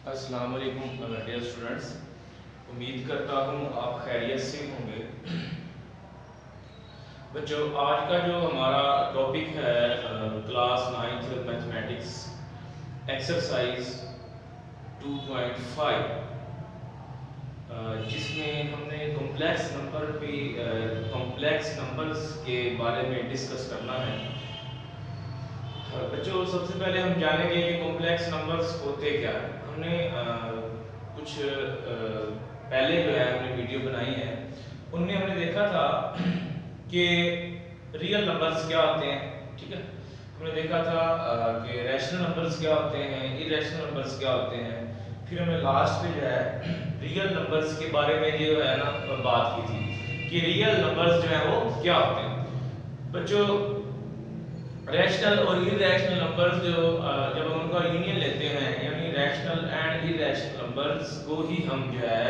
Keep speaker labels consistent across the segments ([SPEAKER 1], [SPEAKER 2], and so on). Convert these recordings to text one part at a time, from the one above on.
[SPEAKER 1] अस्सलाम वालेकुम dear students. उम्मीद करता हूँ आप खैरियत से होंगे। बच्चों, आज का जो हमारा टॉपिक है क्लास 9th मैथमेटिक्स एक्सरसाइज 2.5, जिसमें हमने कॉम्प्लेक्स नंबर्स के बारे में डिस्कस करना है। बच्चों, सबसे पहले हम जानेंगे कि कॉम्प्लेक्स नंबर्स होते क्या है। हमने कुछ पहले जो है हमने वीडियो बनाई है, उनमें हमने देखा था कि रियल नंबर्स क्या होते हैं। ठीक है, हमने देखा था कि रैशनल नंबर्स क्या होते हैं, इरेशनल नंबर्स क्या होते हैं। फिर हमने लास्ट में जो है रियल नंबर्स के बारे में जो है ना बात की थी कि रियल नंबर्स जो है वो क्या होते हैं। बच्चों, रैशनल और इरेशनल नंबर्स जो जब हम उनका यूनियन लेते हैं, यानी रैशनल एंड इरेशनल नंबर्स को ही हम जो है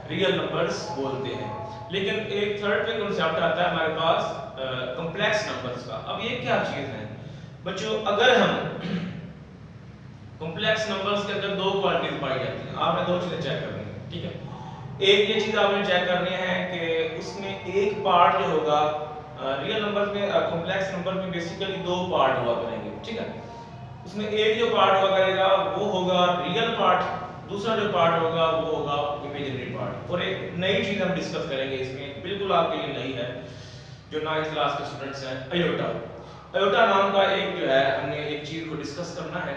[SPEAKER 1] रियल नंबर्स बोलते हैं। लेकिन एक थर्ड पे कॉन्सेप्ट आता है हमारे पास कॉम्प्लेक्स नंबर्स का। अब ये क्या चीज है बच्चों? अगर हम कॉम्प्लेक्स नंबर्स के अंदर दो क्वालिटीज पाई जाती हैं, आपने दो चीजें चेक करनी है। ठीक है, एक ये चीज आपने चेक करनी है कि उसमें एक पार्ट जो होगा रियल नंबर में, कॉम्प्लेक्स नंबर में बेसिकली दो पार्ट हुआ करेंगे। ठीक है, उसमें एक जो पार्ट हुआ करेगा वो होगा रियल पार्ट, दूसरा जो पार्ट होगा वो होगा इमेजिनरी पार्ट। और एक नई चीज हम डिस्कस करेंगे इसमें, बिल्कुल आपके लिए नई है, जो 9th क्लास के स्टूडेंट्स हैं। अयोटा, अयोटा नाम का एक जो है हमने एक चीज को डिस्कस करना है।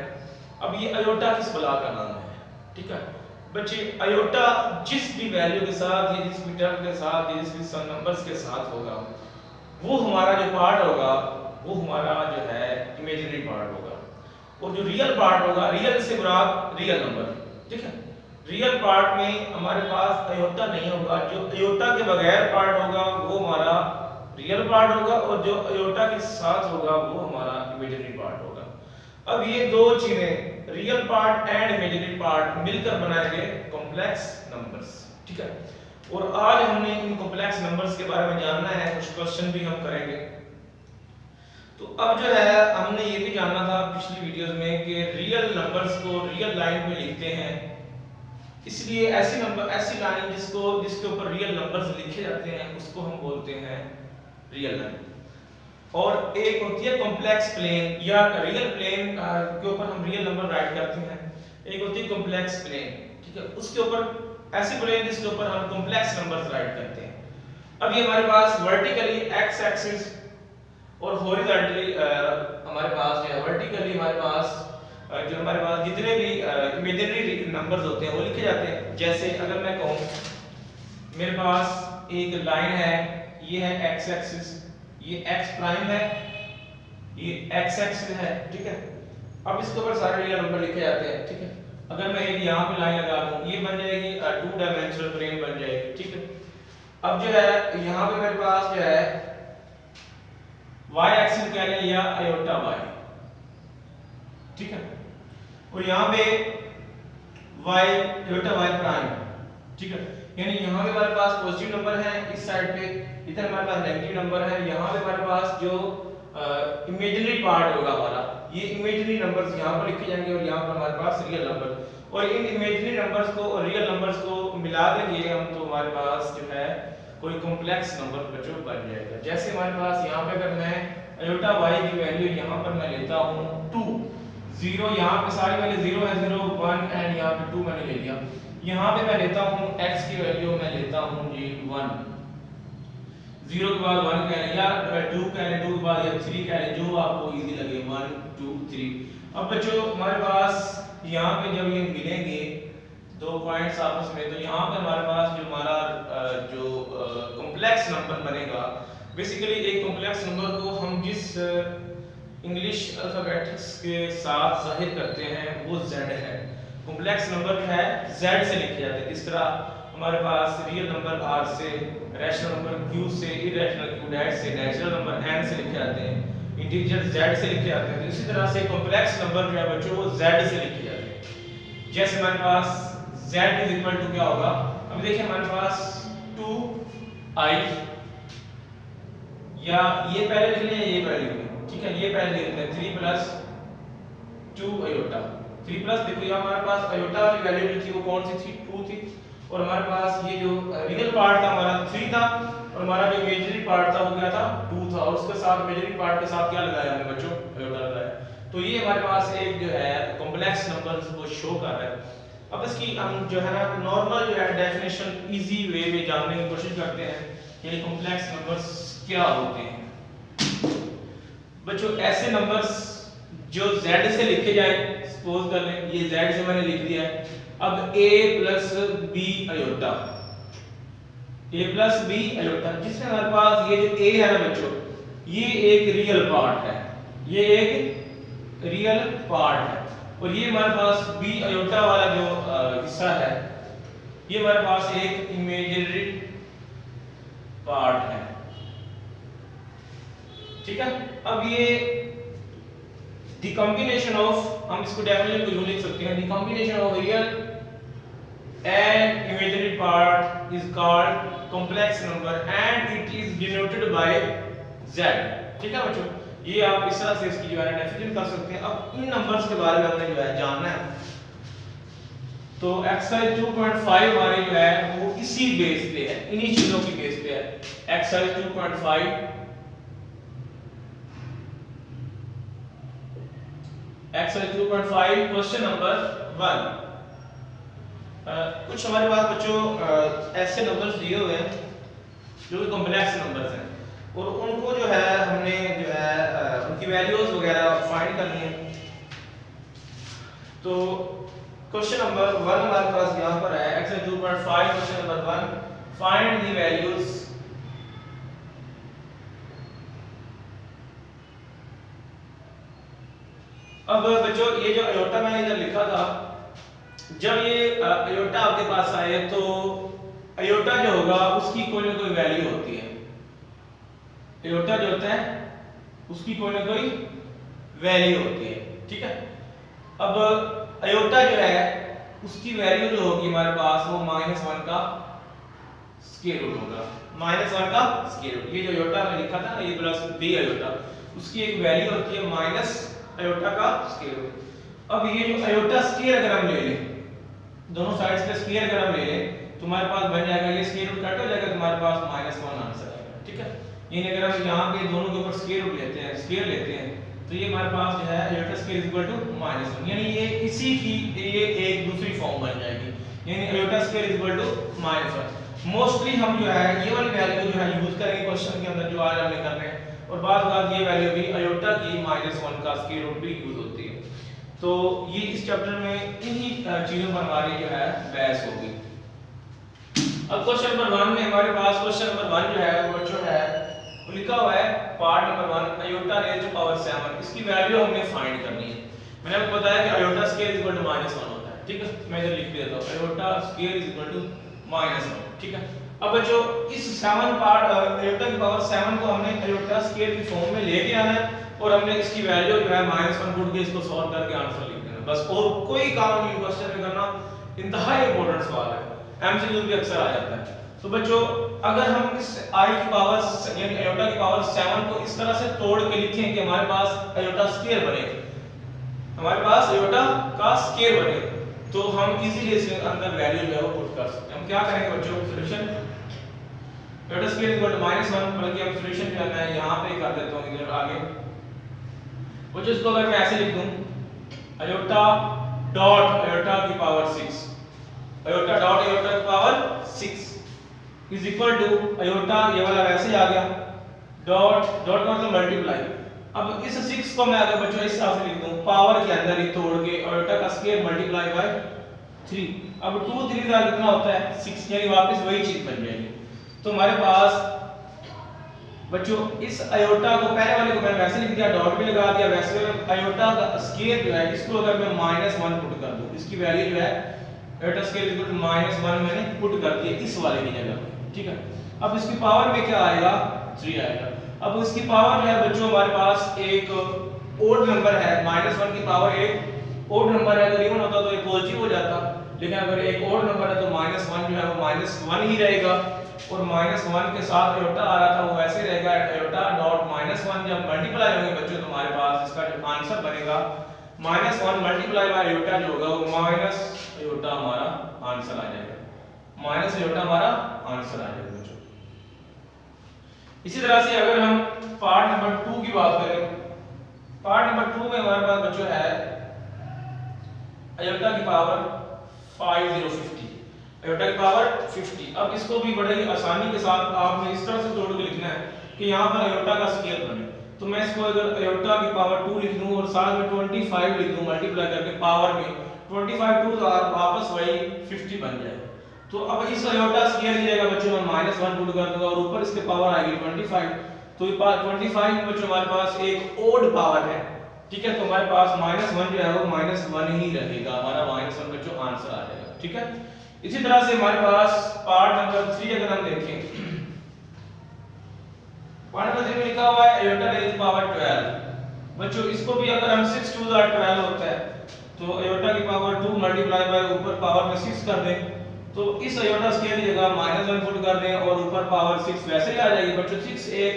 [SPEAKER 1] अब ये अयोटा किस बला का नाम है? ठीक है बच्चे, अयोटा जिस भी वैल्यू के साथ या जिस भी टर्म के साथ या जिस भी सम नंबर्स के साथ होगा, वो हमारा जो पार्ट होगा वो हमारा जो है इमेजिनरी पार्ट होगा। और जो रियल पार्ट होगा, रियल से मुराद रियल नंबर। ठीक है, रियल पार्ट में हमारे पास अयोटा नहीं होगा। जो अयोटा के बगैर पार्ट होगा वो हमारा रियल पार्ट होगा, और जो अयोटा के साथ होगा वो हमारा इमेजिनरी पार्ट होगा। अब ये दो चीजें, real part and imaginary part, मिलकर बनाएंगे कॉम्प्लेक्स नंबर्स। ठीक है, और आज हमने इन कॉम्प्लेक्स नंबर्स के बारे में जानना है, कुछ क्वेश्चन भी हम करेंगे। तो अब जो है हमने ये भी जानना था पिछली वीडियोस में कि रियल नंबर्स को रियल लाइन में लिखते हैं, इसलिए ऐसी लाइन जिसके ऊपर रियल नंबर्स लिखे जाते हैं उसको हम बोलते हैं रियल लाइन। और एक होती है कॉम्प्लेक्स प्लेन या रियल प्लेन के ऊपर हम रियल नंबर राइट करते हैं, एक होती है कॉम्प्लेक्स प्लेन। ठीक है, उसके ऊपर ऐसे प्लेन जिसके ऊपर हम कॉम्प्लेक्स नंबर्स राइट करते हैं। अब ये हमारे पास वर्टिकली एक्स एक्सिस और हॉरिजॉन्टली हमारे पास जो है वर्टिकली हमारे पास जो हमारे पास जितने भी इमेजिनरी नंबर्स होते हैं वो लिखे जाते हैं। जैसे अगर मैं कहूं मेरे पास एक लाइन है, ये है एक्स एक्सिस, ये एक्स प्राइम है, ये एक्स एक्सिस है। ठीक है, अब इसके ऊपर सारे रियल नंबर लिखे जाते हैं। ठीक है, अगर मैं एक यहाँ पे लाइन लगा दूं, ये बन जाएगी 2 डायमेंशनल प्लेन बन जाएगी। ठीक है, अब जो है यहाँ पे मेरे पास जो है y एक्सिस कह लें या अयोटा y। ठीक है, और यहाँ पे y अयोटा y प्राइम। ठीक है, यानी यहाँ पे हमारे पास पॉजिटिव नंबर है, इस साइड पे इधर हमारे पास नेगेटिव नंबर है। यहाँ पे हमारे पास जो इमेजिनरी पार्ट होगा हमारा, ये इमेजिनरी नंबर्स यहाँ पर लिखे जाएंगे और यहाँ पर हमारे पास रियल नंबर। और इन इमेजिनरी नंबर्स को और रियल नंबर्स को मिला देंगे हम, तो हमारे पास जो है कोई कॉम्प्लेक्स नंबर बच्चों बन जाएगा। जैसे हमारे पास यहाँ पे अगर मैं अयोटा y की वैल्यू यहाँ पर मैं लेता हूँ 2, 0, यहाँ पे सारी वैल्यू 0 है, 0 1 एंड यहाँ पे 2 मैंने ले लिया। यहाँ पे मैं लेता हूँ x की वैल्यू मैं लेता हूँ जी 1, 0 के बाद 1 कह लें या 2 कह लें, 2 के बाद या 3 कह लें, जो आपको इजी लगे, 1 2 3। अब बच्चों हमारे पास यहाँ पे जब ये मिलेंगे दो पॉइंट्स आपस में, तो यहाँ पे हमारे पास जो हमारा जो कॉम्प्लेक्स नंबर बनेगा, बेसिकली एक कॉम्प्लेक्स नंबर को हम जिस इंग्लिश अल्फाबेटिक्स के साथ जाहिर करते हैं वो z है। कॉम्प्लेक्स नंबर जो है z से लिखे जाते हैं। इस तरह हमारे पास रियल नंबर r से, रैशनल नंबर q से, इरेशनल q डैश से, नेचुरल नंबर n से लिखे जाते हैं, इंटीजर z से लिखे जाते हैं। इसी तरह से कॉम्प्लेक्स नंबर जो है बच्चों वो z से लिखे जाते हैं। जैसे हमारे पास z इज इक्वल टू क्या होगा? अब देखिए हमारे पास 2i, या ये पहले लिख लें ये पहले लिख लें। ठीक है, ये पहले लिख लें 3 + 2 अयोटा। 3 प्लस देखो यहाँ हमारे पास आयोटा वाली वैल्यू जो थी वो कौन सी थी, 2 थी, और हमारे पास ये जो रियल पार्ट था हमारा 3 था, और हमारा जो इमेजिनरी पार्ट था वो क्या था, 2 था, और उसके साथ इमेजिनरी पार्ट के साथ क्या लगाया हमने बच्चों, आयोटा लगाया। तो ये हमारे पास एक जो है कॉम्प्लेक्स नंबर्स को शो कर रहा है। अब इसकी हम जो है ना नॉर्मल जो है डेफिनेशन इजी वे में जानने की कोशिश करते हैं कि कॉम्प्लेक्स नंबर्स क्या होते हैं। बच्चों ऐसे नंबर्स जो z से लिखे जाए, सपोज कर लें ये z से मैंने लिख दिया है, अब a plus b iota, a plus b iota, जिसमें हमारे पास ये जो a है ना बच्चों, ये एक रियल पार्ट है, ये एक रियल पार्ट है, और ये हमारे पास b आयोटा वाला जो हिस्सा है ये हमारे पास एक इमेजिनरी पार्ट है, ठीक है। अब ये the combination of, हम इसको डेफिनेशन को यूं लिख सकते हैं, the combination of real and imaginary part is called complex number and it is denoted by z, ठीक है बच्चों। ये आप इस तरह से इसकी जो है डेफिनेशन कर सकते हैं। अब इन नंबर्स के बारे में हमने जो है जानना है, तो एक्सरसाइज 2.5 हमारी जो है वो इसी बेस पे है, इन्हीं चीजों की बेस पे है। Exercise 2.5 exercise 2.5 question number 1। कुछ हमारे पास बच्चों ऐसे नंबर्स दिए हुए हैं जो कि कॉम्प्लेक्स नंबर्स हैं, और उनको जो है हमने जो है उनकी वैल्यूज वगैरह फाइंड करनी है। तो क्वेश्चन नंबर 1 हमारे पास यहाँ पर है, exercise 2.5 question number 1, find the values अब बच्चों ये जो आयोटा मैंने इधर लिखा था, जब ये आयोटा आपके पास आए तो आयोटा जो होगा उसकी कोई ना कोई वैल्यू होती है, आयोटा जो होता है उसकी कोई ना कोई वैल्यू होती है, ठीक है। अब आयोटा जो है उसकी वैल्यू जो होगी हमारे पास वो -1 का स्क्वायर रूट होगा, -1 का स्क्वायर रूट। ये जो आयोटा मैंने लिखा था ना, ये प्लस b आयोटा, उसकी एक वैल्यू होती है माइनस आयोटा का स्क्वायर रूट। अब ये जो आयोटा स्क्वायर अगर हम ले लें, दोनों साइड्स पे स्क्वायर अगर हम ले लें तो हमारे पास बन जाएगा, ये स्क्वायर रूट कट हो जाएगा, तुम्हारे पास -1 आंसर आएगा, ठीक है। यानी अगर हम यहाँ पे दोनों के ऊपर स्क्वायर रूट लेते हैं, स्क्वायर लेते हैं, तो ये हमारे पास जो है आयोटा स्क्वायर इक्वल टू -1, यानी ये इसी की ये एक दूसरी फॉर्म बन जाएगी, यानी iota square equal to -1। Mostly हम जो है ये वाली वैल्यू जो है यूज करेंगे क्वेश्चन के अंदर जो आज हमने करने हैं, और बाद ये वैल्यू भी आयोटा की -1 का स्क्वायर रूट भी यूज होती है। तो ये इस चैप्टर में इन्हीं चीजों पर हमारी जो है बहस होगी। अब क्वेश्चन नंबर 1 में हमारे पास क्वेश्चन नंबर 1 जो है वो जो है वो लिखा हुआ है part number 1 iota raise to power 7, इसकी वैल्यू हमने फाइंड करनी है। मैंने आपको बताया कि आयोटा स्क्वायर इक्वल टू -1 होता है, ठीक है। मैं इधर लिख देता हूं आयोटा स्क्वायर इक्वल टू -1, ठीक है। अब जो इस 7 पार्ट आयोटा की पावर 7 को हमने आयोटा स्क्वायर की फॉर्म में लेके आना है, और हमने इसकी वैल्यू जो है -1 पुट के इसको सॉल्व करके आंसर लिख देना, बस। और कोई काम नहीं क्वेश्चन में करना, इंतहाई इंपॉर्टेंट सवाल है, एमसीक्यू भी अक्सर आ जाता है। तो बच्चों अगर हम इस i की पावर यानी आयोटा की पावर 7 को इस तरह से तोड़ के लिखें कि हमारे पास आयोटा स्क्वायर बने, हमारे पास आयोटा का स्क्वायर बने, तो हम इजीली इसके अंदर वैल्यू जो है वो पुट कर सकते हैं। हम क्या करेंगे बच्चों, solution iota square equal to -1, बल्कि हम सॉल्यूशन जो है यहां पे कर देता हूं इधर आगे। वो जिसको अगर मैं ऐसे लिख दूं आयोटा डॉट आयोटा की पावर 6, आयोटा डॉट आयोटा की power 6 is equal to iota, ये वाला वैसे आ गया, डॉट डॉट मतलब मल्टीप्लाई। अब इस 6 को मैं अगर बच्चों इस हिसाब से लिख दूं पावर के अंदर ही तोड़ के आयोटा का स्क्वायर मल्टीप्लाई बाय 3, अब 2 3 का कितना होता है 6, यानी वापस वही चीज बन जाएगी। तो हमारे पास बच्चों इस आयोटा को पहले वाले को मैंने वैसे लिख दिया, डॉट भी लगा दिया, वैसे आयोटा का स्क्वायर जो है इसको अगर मैं -1 पुट कर दूं, इसकी वैल्यू जो है आयोटा स्क्वायर इक्वल टू -1 मैंने पुट कर दिया इस वाले की जगह, ठीक है। अब इसकी पावर में क्या आएगा, 3 आएगा। अब इसकी पावर जो है बच्चों हमारे पास एक ओड नंबर है, -1 की पावर एक ओड नंबर है, अगर इवन होता तो एक पॉजिटिव हो जाता, लेकिन अगर एक ओड नंबर है तो -1 जो है वो -1 ही रहेगा, और -1 के साथ आयोटा आ रहा था वो वैसे रहेगा, आयोटा डॉट -1 जब मल्टीप्लाई होंगे बच्चों तो हमारे पास इसका जो आंसर बनेगा -1 मल्टीप्लाई बाय आयोटा जो होगा वो माइनस आयोटा हमारा आंसर आ जाएगा, माइनस आयोटा हमारा आंसर आ जाएगा बच्चों। इसी तरह से अगर हम पार्ट नंबर 2 की बात करें, पार्ट नंबर 2 में हमारे पास बच्चों है आयोटा की पावर 5050, आयोटा की पावर 50। अब इसको भी बड़े ही आसानी के साथ आपने इस तरह से तोड़ के लिखना है कि यहाँ पर आयोटा का स्केयर बने। तो मैं इसको अगर आयोटा की पावर 2 लिख दूं और साथ में 25 लिख दूं मल्टीप्लाई करके पावर में 25 2 तो वापस वही 50 बन जाए। तो अब इस आयोटा स्केयर की जगह बच्चों मैं -1 पुट कर दूंगा और ऊपर इसके पावर आएगी 25। तो ये 25 में बच्चों हमारे पास एक ओड पावर है, ठीक है। तो हमारे पास -1 जो है वो -1 ही रहेगा, हमारा -1 बच्चों आंसर आ जाएगा, ठीक है। इसी तरह से हमारे पास पार्ट नंबर 3 अगर हम देखें, पार्ट नंबर 3 में लिखा हुआ है आयोटा रेज़ पावर 12। बच्चों इसको भी अगर हम 6 2 12 होता है तो आयोटा की पावर 2 मल्टीप्लाई बाय ऊपर पावर में 6 कर दें, तो इस आयोटा स्केयर की जगह -1 पुट कर दें और ऊपर पावर 6 वैसे ही आ जाएगी बच्चों। 6 एक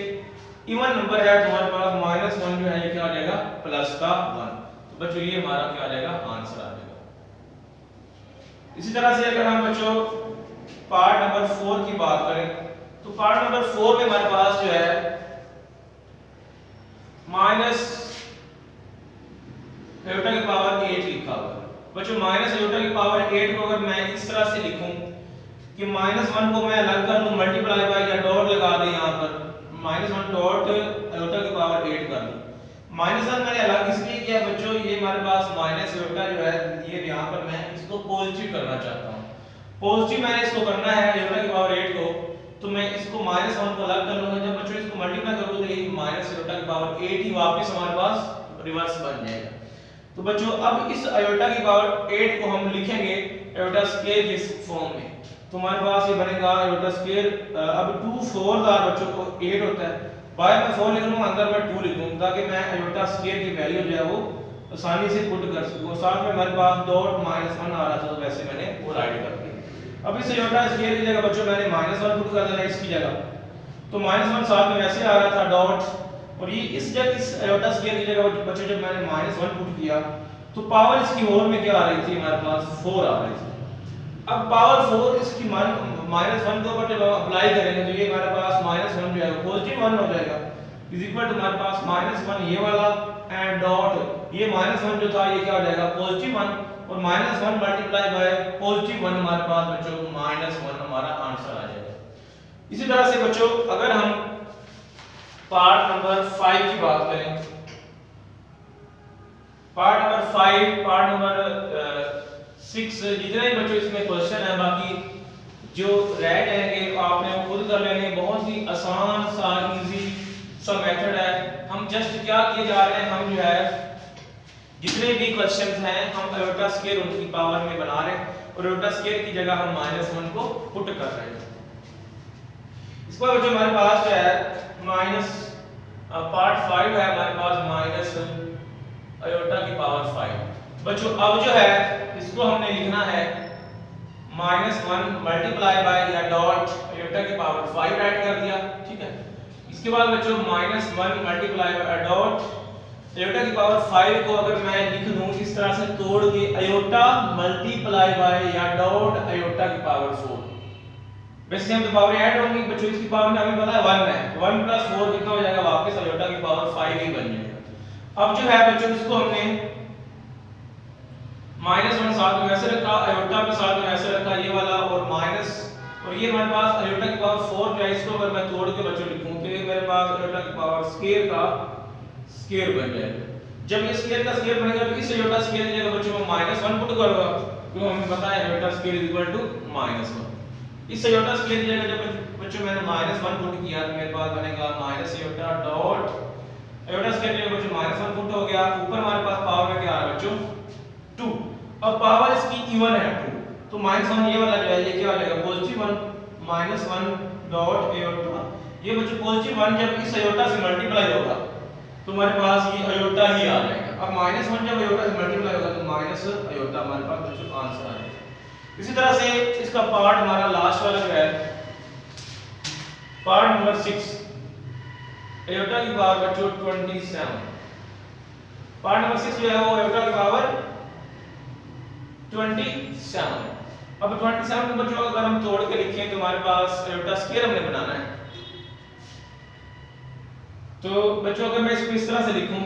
[SPEAKER 1] इवन नंबर है तो हमारे पास -1 जो है ये क्या आ जाएगा प्लस का 1। तो बच्चों ये हमारा क्या आ जाएगा आंसर आ जाएगा। इसी तरह से अगर हम बच्चों पार्ट नंबर 4 की बात करें तो पार्ट नंबर 4 में हमारे पास जो है माइनस आयोटा की पावर 8 लिखा हुआ है बच्चों। माइनस आयोटा की पावर 8 को अगर मैं इस तरह से लिखूं कि -1 को मैं अलग कर लूं मल्टीप्लाई बाय या डॉट लगा दें, यहां पर -1 डॉट आयोटा की पावर 8 कर दूं। -1 मैंने अलग इसलिए किया बच्चों, ये हमारे पास माइनस आयोटा जो है ये यहां पर मैं इसको पॉजिटिव करना चाहता हूं। पॉजिटिव मैंने इसको करना है आयोटा की पावर 8 को, तो मैं इसको -1 को अलग कर लूंगा। जब बच्चों इसको मल्टीप्लाई करूंगा तो ये माइनस आयोटा की पावर 8 ही वापस हमारे पास रिवर्स बन जाएगा। तो बच्चों अब इस आयोटा की पावर 8 को हम लिखेंगे आयोटा स्केयर के फॉर्म में, तो हमारे पास ये बनेगा आयोटा स्केयर। अब 2 4 बच्चों को 8 होता है, बाहर में 4 लिख लूंगा अंदर मैं 2 लिख दूंगा ताकि मैं आयोटा स्केयर की वैल्यू जो है वो आसानी से पुट कर सकूं। साथ में हमारे पास डॉट -1 आ रहा था तो वैसे मैंने वो राइट कर दिया। अब इस आयोटा स्केयर की जगह बच्चों मैंने -1 पुट कर देना इसकी जगह, तो -1 साथ में वैसे आ रहा था डॉट, और ये इस जगह इस आयोटा स्केयर की जगह बच्चों जब मैंने -1 पुट किया तो पावर इसकी होल में क्या आ रही थी हमारे पास 4 आ रही थी। अब पावर 4 इसकी मान -1 के ऊपर जब अप्लाई करेंगे तो ये हमारे पास -1 जो है पॉजिटिव 1 हो जाएगा इज इक्वल टू हमारे पास -1 ये वाला एंड डॉट ये -1 जो था ये क्या हो जाएगा पॉजिटिव 1, और -1 मल्टीप्लाई बाय पॉजिटिव 1 हमारे पास बच्चों -1 हमारा आंसर आ जाएगा। इसी तरह से बच्चों अगर हम पार्ट नंबर 5 की बात करें, पार्ट नंबर 5 पार्ट नंबर 6 जितने भी बच्चों इसमें क्वेश्चन है बाकी जो रह जाएंगे आपने वो खुद कर लेने, बहुत ही आसान सा इजी सा मेथड है। हम जस्ट क्या किए जा रहे हैं, हम जो है जितने भी क्वेश्चंस हैं हम आयोटा स्केयर उनकी पावर में बना रहे हैं और आयोटा स्केयर की जगह हम -1 को पुट कर रहे हैं। इसके बाद जो हमारे पास जो है माइनस पार्ट 5 है हमारे पास माइनस आयोटा की पावर 5। बच्चों अब जो है इसको हमने लिखना है -1 मल्टीप्लाई बाय या डॉट आयोटा की पावर 5 ऐड कर दिया, ठीक है। इसके बाद बच्चों -1 मल्टीप्लाई बाय डॉट आयोटा की पावर 5 को अगर मैं लिख दूं इस तरह से तोड़ के आयोटा मल्टीप्लाई बाय या डॉट आयोटा की पावर 4, वैसे हम तो पावर ऐड होंगी बच्चों, इसकी पावर में हमें पता है 1 है, 1 + 4 कितना हो जाएगा वापस आयोटा की पावर 5 ही बन जाएगा। अब जो है बच्चों इसको हमने -1 साथ में वैसे रखा, आयोटा के साथ में वैसे रखा ये वाला, और माइनस और ये हमारे पास आयोटा की पावर 4 जो है इसको अगर मैं तोड़ के बच्चों लिखूं तो ये मेरे पास आयोटा की पावर स्केयर का स्केयर बन जाएगा। जब ये स्केयर का स्केयर बनेगा तो इस आयोटा स्केयर की जगह बच्चों मैं -1 पुट करूंगा क्योंकि हमें पता है आयोटा स्केयर =-1। इस आयोटा स्केयर की जगह जब बच्चों मैंने -1 पुट किया तो मेरे पास बनेगा minus iota dot iota square की जगह बच्चों -1 पुट हो गया, ऊपर हमारे पास पावर में क्या आ रहा है बच्चों 2। अब पावर इसकी इवन है 2 तो -1 ये वाला जो है ये क्या हो जाएगा +1 -1 डॉट आयोटा, ये बच्चों +1 जब इस आयोटा से मल्टीप्लाई होगा तो हमारे पास ये आयोटा ही आ जाएगा। अब -1 जब आयोटा से मल्टीप्लाई होगा तो माइनस आयोटा हमारे पास बच्चों आंसर आ जाएगा। इसी तरह से इसका पार्ट हमारा लास्ट वाला जो है पार्ट नंबर 6 आयोटा की पावर बच्चों 27। पार्ट नंबर 6 जो है वो आयोटा की पावर 27। अब 27 को बच्चों अगर हम तोड़ के लिखें तो हमारे पास आयोटा स्क्वायर हमने बनाना है। तो बच्चों अगर मैं इसको इस तरह से लिखूं,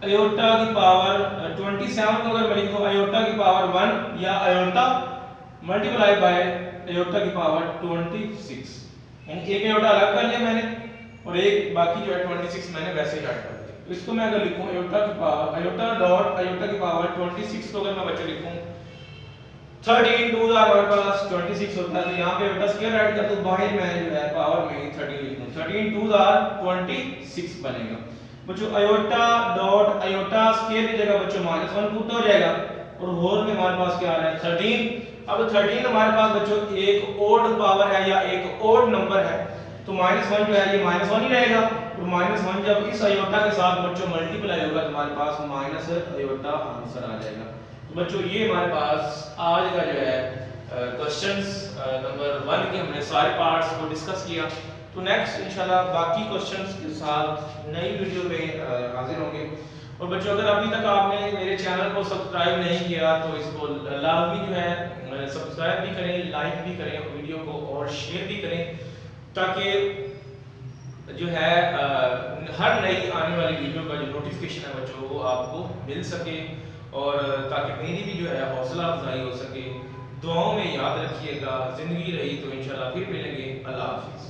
[SPEAKER 1] आयोटा की पावर 27 को अगर मैं लिखूं आयोटा की पावर 1 या आयोटा मल्टीप्लाई बाय आयोटा की पावर 26, यानी एक आयोटा अलग कर लिया मैंने और एक बाकी जो है 26 मैंने वैसे ही ऐड कर दिया। तो इसको मैं अगर लिखूं आयोटा की पावर आयोटा डॉट आयोटा की पावर 26 को अगर मैं बच्चों लिखूं 13 2 हमारे पास 26 होता है, तो यहाँ पे आयोटा स्क्वायर ऐड कर दूं, बाहर मैं जो है पावर में 13 लिख दूं, 13 2 26 बनेगा। बच्चों आयोटा डॉट आयोटा स्क्वायर की जगह बच्चों -1 पुट हो जाएगा और होल में हमारे पास क्या आ रहा है 13। अब 13 हमारे पास बच्चों एक ओड पावर है या एक ओड नंबर है, तो -1 जो है ये -1 ही रहेगा और -1 जब इस आयोटा के साथ बच्चों मल्टीप्लाई होगा तो हमारे पास माइनस आयोटा आंसर आ जाएगा। तो बच्चों ये हमारे पास आज का जो है क्वेश्चंस नंबर 1 के हमने सारे पार्ट्स को डिस्कस किया। तो नेक्स्ट इंशाल्लाह बाकी क्वेश्चंस के साथ नई वीडियो में हाजिर होंगे। और बच्चों अगर अभी तक आपने मेरे चैनल को सब्सक्राइब नहीं किया तो इसको लाजमी जो है सब्सक्राइब भी करें, लाइक भी करें वीडियो को और शेयर भी करें, ताकि जो है हर नई आने वाली वीडियो का जो नोटिफिकेशन है बच्चों वो आपको मिल सके और ताकि मेरी भी जो है हौसला अफजाई हो सके। दुआओं में याद रखिएगा। ज़िंदगी रही तो इंशाल्लाह फिर मिलेंगे। अल्लाह हाफिज़।